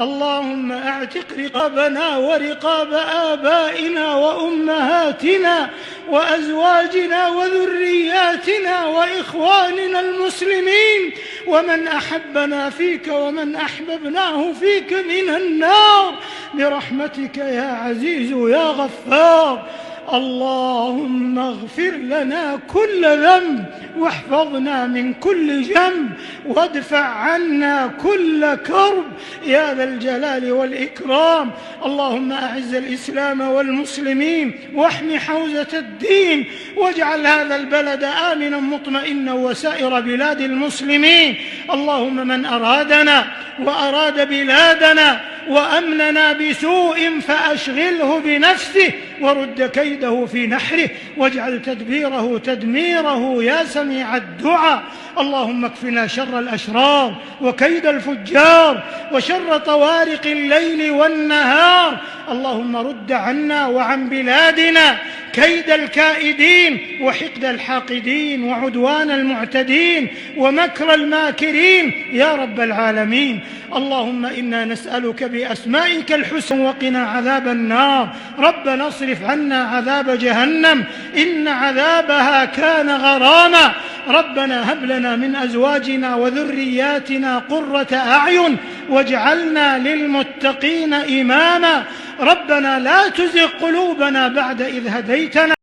اللهم اعتق رقابنا ورقاب آبائنا وأمهاتنا وأزواجنا وذرياتنا وإخواننا المسلمين ومن أحبنا فيك ومن أحببناه فيك من النار برحمتك يا عزيز يا غفار. اللهم اغفر لنا كل ذنب واحفظنا من كل جنب وادفع عنا كل كرب يا ذا الجلال والإكرام. اللهم أعز الإسلام والمسلمين واحم حوزة الدين واجعل هذا البلد آمنا مطمئنا وسائر بلاد المسلمين. اللهم من أرادنا وأراد بلادنا وأمننا بسوء فأشغله بنفسه ورد كيده في نحره واجعل تدبيره تدميره يا سميع الدعاء. اللهم اكفنا شر الأشرار وكيد الفجار وشر طوارق الليل والنهار. اللهم رد عنا وعن بلادنا كيد الكائدين وحقد الحاقدين وعدوان المعتدين ومكر الماكرين يا رب العالمين. اللهم إنا نسألك بأسمائك الحسنى وقنا عذاب النار. ربنا اصرف عنا عذاب جهنم إن عذابها كان غراما. ربنا هب لنا من أزواجنا وذرياتنا قرة أعين واجعلنا للمتقين إماما. ربنا لا تزغ قلوبنا بعد إذ هديتنا